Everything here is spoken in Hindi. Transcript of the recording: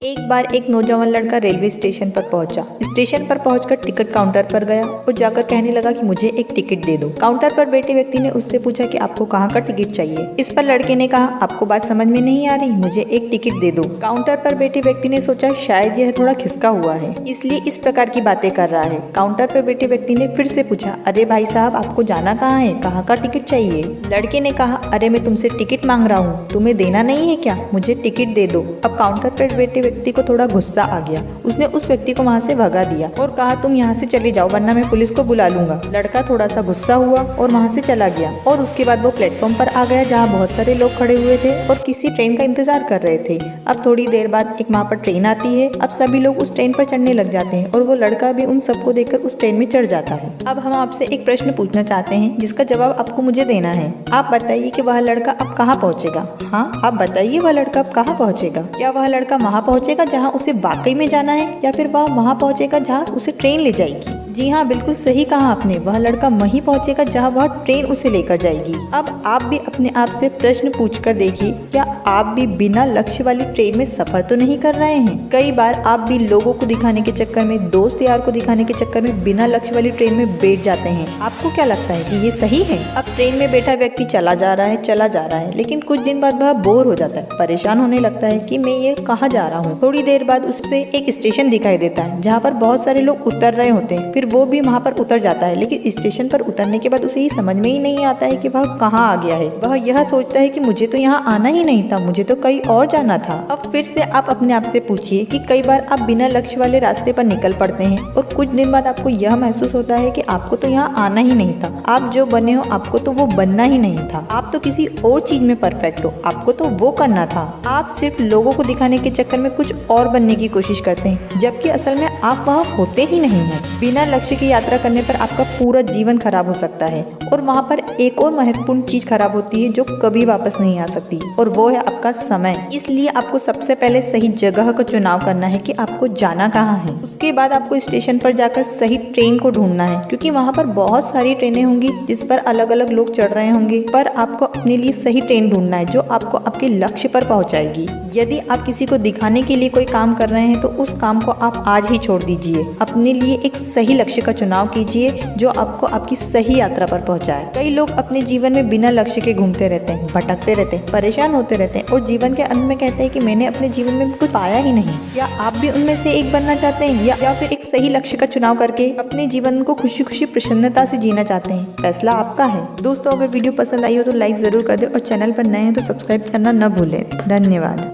एक बार एक नौजवान लड़का रेलवे स्टेशन पर पहुंचा। स्टेशन पर पहुंचकर टिकट काउंटर पर गया और जाकर कहने लगा कि मुझे एक टिकट दे दो। काउंटर पर बैठे व्यक्ति ने उससे पूछा कि आपको कहाँ का टिकट चाहिए। इस पर लड़के ने कहा, आपको बात समझ में नहीं आ रही, मुझे एक टिकट दे दो। काउंटर पर बैठे व्यक्ति ने सोचा शायद यह थोड़ा खिसका हुआ है, इसलिए इस प्रकार की बातें कर रहा है। काउंटर पर बैठे व्यक्ति ने फिर से पूछा, अरे भाई साहब, आपको जाना कहाँ है, कहाँ का टिकट चाहिए। लड़के ने कहा, अरे मैं तुमसे टिकट मांग रहा हूँ, तुम्हें देना नहीं है क्या, मुझे टिकट दे दो। अब काउंटर पर बैठे व्यक्ति को थोड़ा गुस्सा आ गया। उसने उस व्यक्ति को वहाँ से भगा दिया और कहा, तुम यहाँ से चले जाओ वरना मैं पुलिस को बुला लूंगा। लड़का थोड़ा सा गुस्सा हुआ और वहाँ से चला गया और उसके बाद वो प्लेटफॉर्म पर आ गया जहाँ बहुत सारे लोग खड़े हुए थे और किसी ट्रेन का इंतजार कर रहे थे। अब थोड़ी देर बाद एक वहाँ पर ट्रेन आती है। अब सभी लोग उस ट्रेन पर चढ़ने लग जाते हैं और वो लड़का भी उन सबको देखकर उस ट्रेन में चढ़ जाता है। अब हम आपसे एक प्रश्न पूछना चाहते हैं जिसका जवाब आपको मुझे देना है। आप बताइए कि वह लड़का अब कहाँ पहुँचेगा। हाँ, आप बताइए वह लड़का अब कहाँ पहुँचेगा। क्या वह लड़का वहाँ पहुँचेगा जहाँ उसे वाकई में जाना है या फिर वह वहाँ पहुँचेगा जहाँ उसे ट्रेन ले जाएगी। जी हाँ, बिल्कुल सही कहा आपने, वह लड़का वहीं पहुँचेगा जहाँ वह ट्रेन उसे लेकर जाएगी। अब आप भी अपने आप से प्रश्न पूछकर देखिए, क्या आप भी बिना लक्ष्य वाली ट्रेन में सफर तो नहीं कर रहे हैं। कई बार आप भी लोगों को दिखाने के चक्कर में, दोस्त यार को दिखाने के चक्कर में बिना लक्ष्य वाली ट्रेन में बैठ जाते हैं। आपको क्या लगता है कि ये सही है। अब ट्रेन में बैठा व्यक्ति चला जा रहा है, लेकिन कुछ दिन बाद वह बोर हो जाता है, परेशान होने लगता है कि मैं ये कहाँ जा रहा हूँ। थोड़ी देर बाद उससे एक स्टेशन दिखाई देता है जहाँ पर बहुत सारे लोग उतर रहे होते हैं। फिर वो भी वहाँ पर उतर जाता है, लेकिन स्टेशन पर उतरने के बाद उसे ये समझ में ही नहीं आता है कि वह कहाँ आ गया है। वह यह सोचता है कि मुझे तो यहाँ आना ही नहीं था, मुझे तो कहीं और जाना था। अब फिर से आप अपने आप से पूछिए कि कई बार आप बिना लक्ष्य वाले रास्ते पर निकल पड़ते हैं और कुछ दिन बाद आपको यह महसूस होता है कि आपको तो यहाँ आना ही नहीं था। आप जो बने हो आपको तो वो बनना ही नहीं था। आप तो किसी और चीज में परफेक्ट हो, आपको तो वो करना था। आप सिर्फ लोगों को दिखाने के चक्कर में कुछ और बनने की कोशिश करते हैं, जबकि असल में आप वहाँ होते ही नहीं हैं। बिना लक्ष्य की यात्रा करने पर आपका पूरा जीवन खराब हो सकता है और वहाँ पर एक और महत्वपूर्ण चीज खराब होती है जो कभी वापस नहीं आ सकती, और वो है आपका समय। इसलिए आपको सबसे पहले सही जगह का चुनाव करना है कि आपको जाना कहाँ है। उसके बाद आपको स्टेशन पर जाकर सही ट्रेन को ढूंढना है, क्योंकि वहाँ पर बहुत सारी ट्रेनें होंगी जिस पर अलग अलग लोग चढ़ रहे होंगे, पर आपको अपने लिए सही ट्रेन ढूंढना है जो आपको आपके लक्ष्य पर पहुँचाएगी। यदि आप किसी को दिखाने के लिए कोई काम कर रहे हैं तो उस काम को आप आज ही छोड़ दीजिए। अपने लिए एक सही लक्ष्य का चुनाव कीजिए जो आपको आपकी सही यात्रा पर पहुंचाए। कई लोग अपने जीवन में बिना लक्ष्य के घूमते रहते हैं, भटकते रहते हैं, परेशान होते रहते हैं और जीवन के अंत में कहते हैं कि मैंने अपने जीवन में कुछ पाया ही नहीं। या आप भी उनमें से एक बनना चाहते हैं या फिर एक सही लक्ष्य का चुनाव करके अपने जीवन को खुशी खुशी प्रसन्नता से जीना चाहते हैं। फैसला आपका है। दोस्तों, अगर वीडियो पसंद आई हो तो लाइक जरूर कर दे और चैनल पर नए हैं तो सब्सक्राइब करना न भूलें। धन्यवाद।